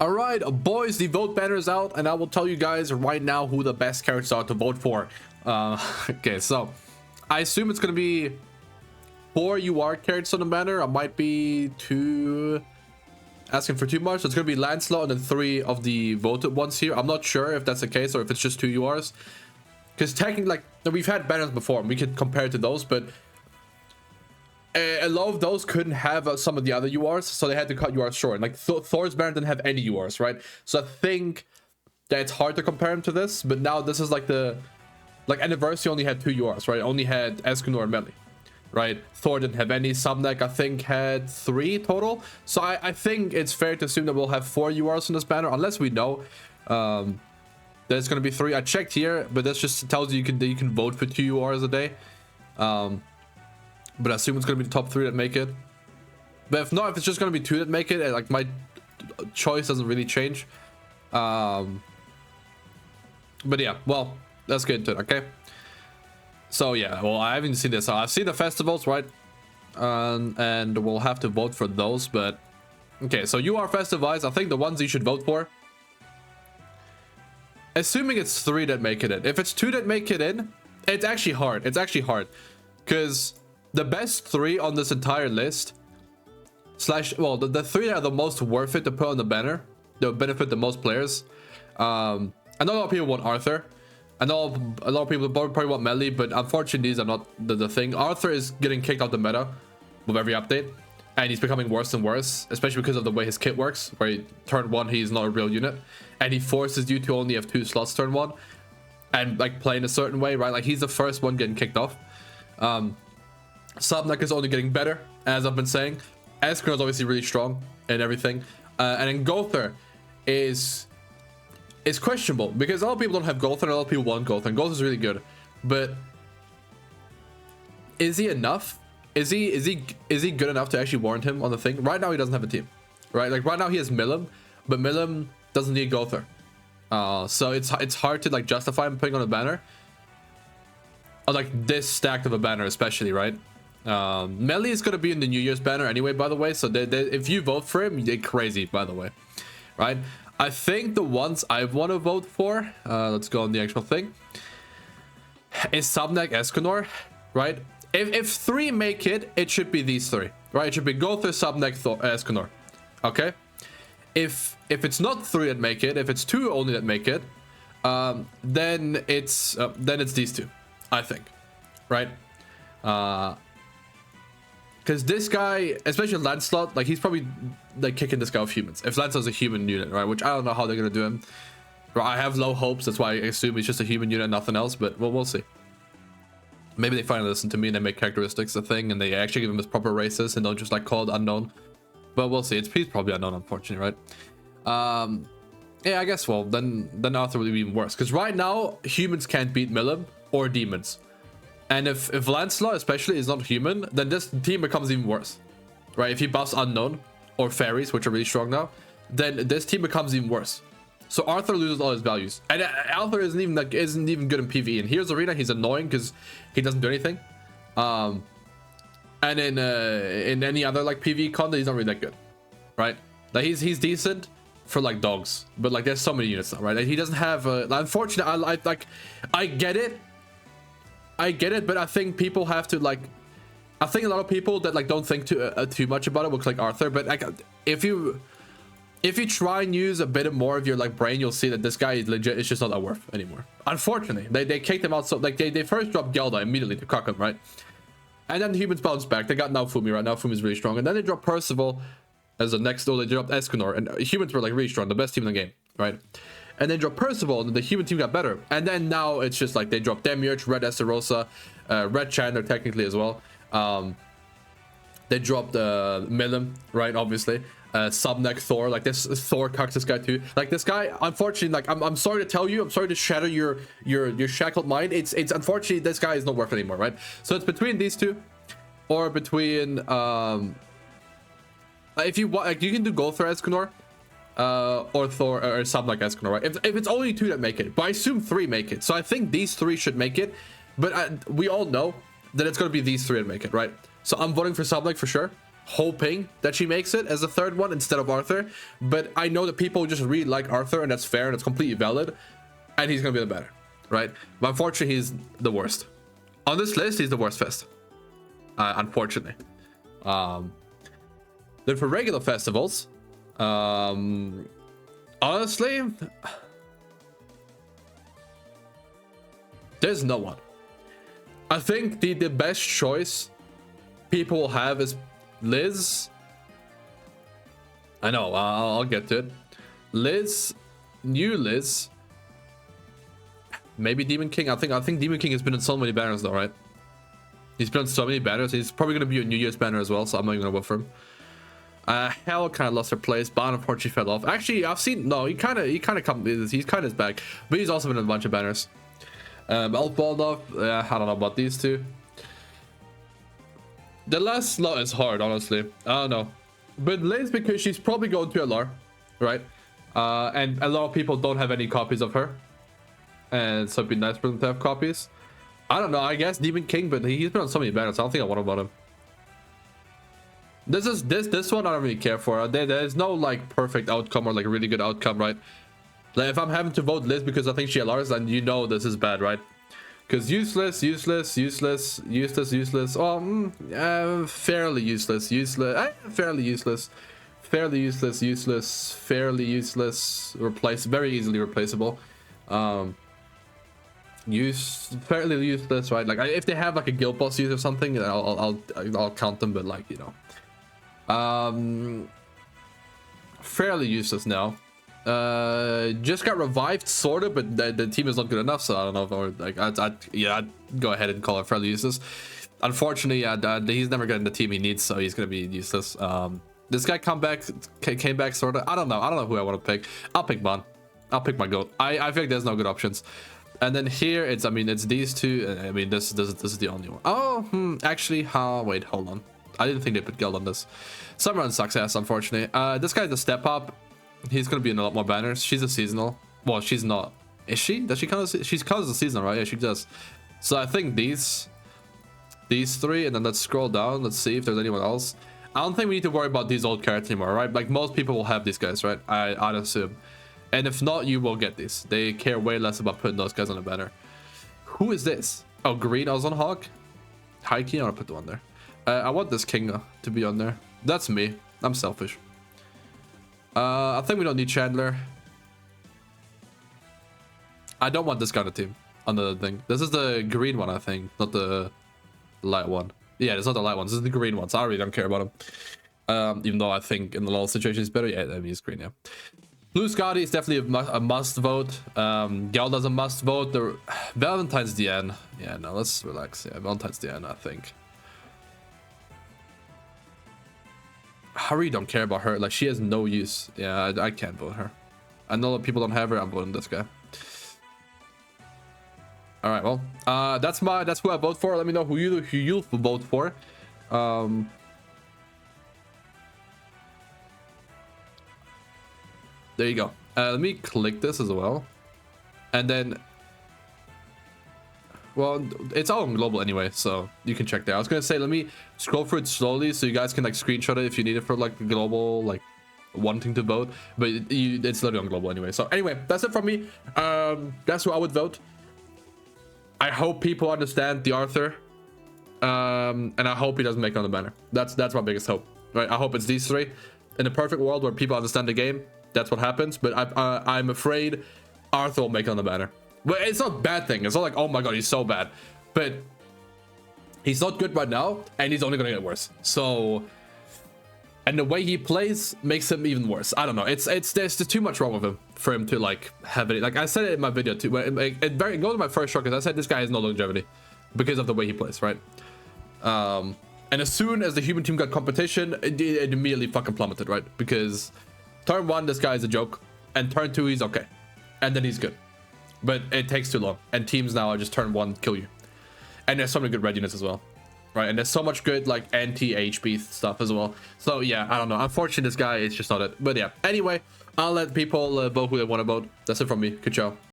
All right, boys, the vote banner is out, and I will tell you guys right now who the best characters are to vote for. Okay, so I assume it's gonna be 4 UR characters on the banner. I might be asking for too much. So it's gonna be Lancelot and then 3 of the voted ones here. I'm not sure if that's the case or if it's just 2 URs, because technically, like, we've had banners before and we could compare it to those, but a lot of those couldn't have some of the other URs, so they had to cut URs short. Like Thor's banner didn't have any URs, right? So I think that it's hard to compare him to this, but now this is like Anniversary only had 2 URs, right? It only had Escanor and Meli, right? Thor didn't have any. Subneck, I think, had 3 total. So I think it's fair to assume that we'll have 4 URs in this banner, unless we know that it's going to be 3. I checked here, but this just tells you you can vote for 2 URs a day. But I assume it's going to be the top 3 that make it. But if not, if it's just going to be 2 that make it, like, my choice doesn't really change. But yeah, well, let's get into it, okay? So yeah, well, I haven't seen this. I've seen the festivals, right? And we'll have to vote for those, but... Okay, so UR festivals, I think the ones you should vote for. Assuming it's 3 that make it in. If it's 2 that make it in, it's actually hard. It's actually hard. Because the best 3 on this entire list, well, the 3 that are the most worth it to put on the banner, they'll benefit the most players. I know a lot of people want Arthur. I know a lot of people probably want Meli, but unfortunately these are not the thing. Arthur is getting kicked out the meta with every update, and he's becoming worse and worse, especially because of the way his kit works, where turn 1 he's not a real unit, and he forces you to only have 2 slots turn 1, and like play in a certain way, right? Like, he's the first one getting kicked off. Subneck is only getting better, as I've been saying. Escanor is obviously really strong and everything, and then Gother is questionable, because a lot of people don't have Gother and a lot of people want Gother, and Gother is really good, but is he enough? Is he good enough to actually warrant him on the thing? Right now he doesn't have a team, right? Like, right now he has Milim, but Milim doesn't need Gother, so it's hard to like justify him putting on a banner, or like this stacked of a banner especially, right? Meli is going to be in the New Year's banner anyway, by the way, so if you vote for him, you're crazy, by the way, right? I think the ones I want to vote for, let's go on the actual thing, is Subneck, Escanor, right? If 3 make it, it should be these 3, right? It should be Gother, Subneck, Escanor, okay? If it's not 3 that make it, if it's 2 only that make it, then it's these 2, I think, right? Because this guy, especially Lancelot, like, he's probably like kicking this guy off humans. If Lancelot's a human unit, right? Which I don't know how they're gonna do him. Right, I have low hopes. That's why I assume he's just a human unit, nothing else. But we'll see. Maybe they finally listen to me and they make characteristics a thing, and they actually give him his proper races and don't just like call it unknown. But we'll see. He's probably unknown, unfortunately, right? Yeah, I guess. Well, then Arthur will be even worse, because right now humans can't beat Milim or demons. And if Lancelot especially is not human, then this team becomes even worse, right? If he buffs unknown or fairies, which are really strong now, then this team becomes even worse. So Arthur loses all his values, and Arthur isn't even good in PvE. And here's Arena, he's annoying because he doesn't do anything. And in any other like PvE content, he's not really that good, right? Like, he's decent for like dogs, but like there's so many units now, right? Like, he doesn't have unfortunately, I get it. I get it, but I think people have to like, I think a lot of people that like don't think too much about it will click Arthur, but like, if you try and use a bit more of your like brain, you'll see that this guy is legit. It's just not that worth anymore. Unfortunately, they kicked him out. So like they first dropped Gelda immediately to cuck him, right? And then the humans bounced back. They got Naofumi, right? Naofumi is really strong, and then they dropped Percival as the next. They dropped Escanor, and humans were like really strong, the best team in the game, right? And then dropped Percival, and the human team got better. And then now it's just like they dropped Demiurge, Red Esterosa, Red Chandler technically as well. They dropped Milim, right? Obviously, Subneck, Thor. Like, this Thor cucks this guy too. Like, this guy, unfortunately, like, I'm sorry to tell you, I'm sorry to shatter your shackled mind. It's unfortunately this guy is not worth it anymore, right? So it's between these 2, or between if you want, like, you can do Gother Escanor. Or Thor or something like Escanor, right? If it's only 2 that make it, but I assume 3 make it, so I think these 3 should make it. But we all know that it's going to be these 3 that make it, right? So I'm voting for Subneck for sure, hoping that she makes it as a third one instead of Arthur, but I know that people just really like Arthur, and that's fair and it's completely valid, and he's gonna be the better, right? But unfortunately, he's the worst on this list. He's the worst fest, unfortunately. Then for regular festivals, honestly, there's no one. I think the best choice people will have is Liz. I know, I'll get to it. Liz, new Liz, maybe Demon King. I think Demon King has been in so many banners though, right? He's been on so many banners. He's probably gonna be a New Year's banner as well, so I'm not even gonna vote for him. Hell kind of lost her place. Bon unfortunately fell off. Actually, I've seen he kind of back, but he's also been in a bunch of banners. Elf Baldov, I don't know about these two. The last slot is hard, honestly. I don't know, but Liz, because she's probably going to LR, right? And a lot of people don't have any copies of her, and so it'd be nice for them to have copies. I don't know. I guess Demon King, but he's been on so many banners. I don't think I want to vote him. This one I don't really care for. There's no like perfect outcome or like really good outcome, right? Like if I'm having to vote Liz because I think she LRs, then you know this is bad, right? Because useless. Oh, fairly useless, fairly useless, very easily replaceable. Fairly useless, right? Like if they have like a guild boss use or something, I'll count them, but like, you know. Fairly useless now. Just got revived sort of, but the team is not good enough, so I don't know if I would, like I'd go ahead and call it fairly useless. Unfortunately, he's never getting the team he needs, so he's gonna be useless. This guy came back sort of. I don't know who I want to pick. I'll pick Bon. I'll pick my goat. I think there's no good options. And then here it's these two. I mean this is the only one. Oh, actually, wait, hold on. I didn't think they put GALAND on this. Summer sucks ass, unfortunately. This guy's a step up. He's gonna be in a lot more banners. She's a seasonal. Well, she's not. Is she? Does she count as? She's counted as a seasonal, right? Yeah, she does. So I think these three, and then let's scroll down. Let's see if there's anyone else. I don't think we need to worry about these old characters anymore, right? Like most people will have these guys, right? I'd assume. And if not, you will get these. They care way less about putting those guys on a banner. Who is this? Oh, Green Ozon Hawk. High key. I want to put the one there. I want this king to be on there. That's me. I'm selfish. I think we don't need Chandler. I don't want this kind of team on the thing. This is the green one, I think, not the light one. Yeah, it's not the light one. This is the green one. So I really don't care about him. Even though I think in the LoL situation it's better. Yeah, I mean, he's green. Yeah. Blue Scotty is definitely a must vote. Gelda's a must vote. The Valentine's the end. Yeah, no, let's relax. Yeah, Valentine's the end, I think. I really don't care about her. Like, she has no use. Yeah, I can't vote her. I know that people don't have her. I'm voting this guy. All right, well, that's who I vote for. Let me know who you vote for. There you go. Let me click this as well, and then, well, it's all on global anyway, so you can check there. I was gonna say, let me scroll through it slowly so you guys can like screenshot it if you need it for like global, like wanting to vote, but it's literally on global anyway. So anyway, that's it from me. That's who I would vote. I hope people understand the Arthur, and I hope he doesn't make it on the banner. That's my biggest hope, right? I hope it's these three. In a perfect world where people understand the game, that's what happens. But I'm afraid Arthur will make it on the banner. But it's not a bad thing. It's not like, oh my god, he's so bad. But he's not good right now, and he's only gonna get worse. So, and the way he plays makes him even worse. I don't know. There's just too much wrong with him for him to like have it. Like I said it in my video too. It goes to my first shot because I said this guy has no longevity because of the way he plays, right? And as soon as the human team got competition, it immediately fucking plummeted, right? Because turn 1, this guy is a joke, and turn 2, he's okay, and then he's good. But it takes too long, and teams now are just turn 1 kill you. And there's so many good readiness as well, right? And there's so much good like anti-HP stuff as well. So yeah, I don't know. Unfortunately, this guy is just not it. But yeah, anyway, I'll let people vote who they want to vote. That's it from me. Good show.